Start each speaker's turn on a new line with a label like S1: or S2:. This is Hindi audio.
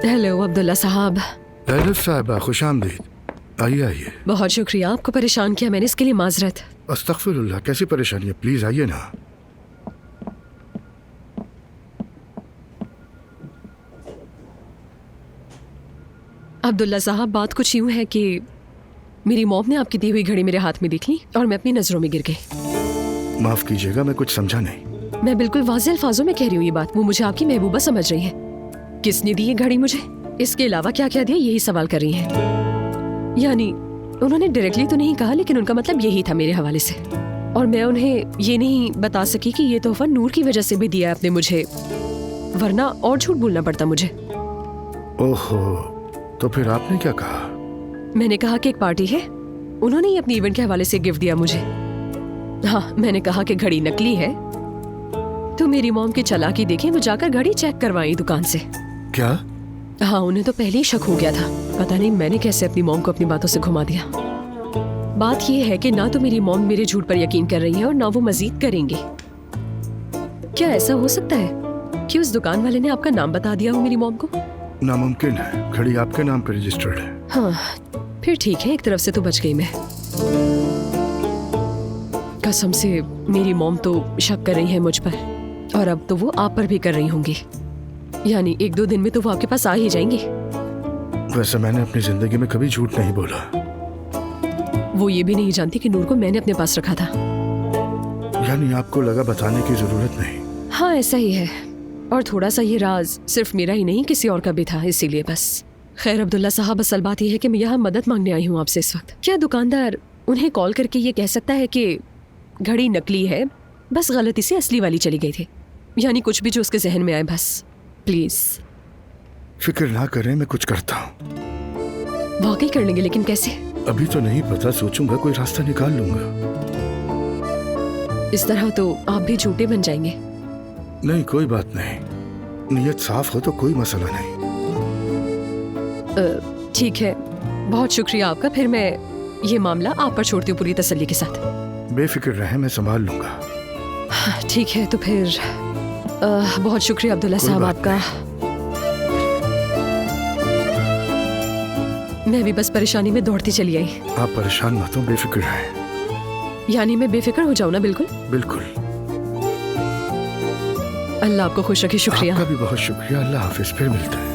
S1: हेलो अब्दुल्ला साहब।
S2: हेलो साहिबा, खुश आमदीद। आइए आइए।
S1: बहुत शुक्रिया, आपको परेशान किया मैंने, इसके लिए माजरत।
S2: अस्तगफिरुल्लाह, कैसी परेशानी है? प्लीज आइए ना।
S1: अब्दुल्ला साहब, बात कुछ यूं है कि मेरी मॉम ने आपकी दी हुई घड़ी मेरे हाथ में देख ली और मैं अपनी नजरों में गिर गई।
S2: माफ कीजिएगा, मैं कुछ समझा नहीं।
S1: मैं बिल्कुल वाज़ेह अल्फाजों में कह रही हूँ ये बात। वो मुझे आपकी महबूबा समझ रही है। किसने दी ये घड़ी मुझे, इसके अलावा क्या क्या दिया, यही सवाल कर रही है। यानी उन्होंने डायरेक्टली तो नहीं कहा, लेकिन उनका मतलब यही था मेरे हवाले से। और मैं उन्हें ये नहीं बता सकी कि ये तोहफा नूर की वजह से भी दिया है आपने मुझे, वरना और झूठ बोलना पड़ता मुझे।
S2: ओहो, तो फिर आपने क्या कहा?
S1: मैंने कहा कि एक पार्टी है, उन्होंने ही अपनी इवेंट के हवाले से गिफ्ट दिया मुझे। हाँ, मैंने कहा कि घड़ी नकली है, तो मेरी मॉम की चालाकी देखें, वो जाकर घड़ी चेक करवाई दुकान से।
S2: क्या?
S1: हाँ, उन्हें तो पहले ही शक हो गया था। पता नहीं मैंने कैसे अपनी मॉम को अपनी बातों से घुमा दिया। बात यह है कि ना तो मेरी मॉम मेरे झूठ पर यकीन कर रही है और ना वो मजीद करेंगे। क्या ऐसा हो सकता है कि उस दुकान वाले ने आपका नाम बता दिया हो मेरी मॉम को?
S2: नामुमकिन है, घड़ी आपके नाम पर रजिस्टर्ड है।
S1: हाँ, फिर ठीक है, एक तरफ से तो बच गई मैं। कसम से मेरी मॉम तो शक कर रही है मुझ पर, और अब तो वो आप पर भी कर रही होंगी। यानी एक दो दिन में तो वो आपके पास आ ही जाएंगी।
S2: वैसे मैंने अपनी जिंदगी में कभी झूठ नहीं बोला।
S1: वो ये भी नहीं जानती कि नूर को मैंने अपने पास रखा था।
S2: यानी आपको लगा बताने की जरूरत नहीं?
S1: हाँ, ऐसा ही है। और थोड़ा सा ये राज सिर्फ मेरा ही नहीं, किसी और का भी था, इसीलिए बस। खैर अब्दुल्ला साहब, असल बात यह है कि मैं यहाँ मदद मांगने आई हूँ आपसे इस वक्त। क्या दुकानदार उन्हें कॉल करके ये कह सकता है कि घड़ी नकली है, बस गलती से असली वाली चली गई थी? यानी कुछ भी जो उसके जहन में आए, बस प्लीज।
S2: फिक्र ना करें, मैं कुछ करता हूँ।
S1: वाकई कर लेंगे? लेकिन कैसे?
S2: अभी तो नहीं पता, सोचूंगा, कोई रास्ता निकाल लूंगा।
S1: इस तरह तो आप भी झूठे बन जाएंगे।
S2: नहीं, कोई बात नहीं, नीयत साफ हो तो कोई मसला नहीं।
S1: ठीक है, बहुत शुक्रिया आपका। फिर मैं ये मामला आप पर छोड़ती हूँ पूरी तसल्ली के साथ।
S2: बेफिक्र रहें, मैं संभाल लूंगा।
S1: ठीक है, तो फिर बहुत शुक्रिया अब्दुल्ला साहब आपका। मैं भी बस परेशानी में दौड़ती चली आई।
S2: आप परेशान मत हो, बेफिक्र रहें।
S1: यानी मैं बेफिक्र हो जाऊँ ना? बिल्कुल
S2: बिल्कुल।
S1: अल्लाह आपको खुश रखे। शुक्रिया।
S2: आपका भी बहुत शुक्रिया। अल्लाह हाफिज, फिर मिलते हैं।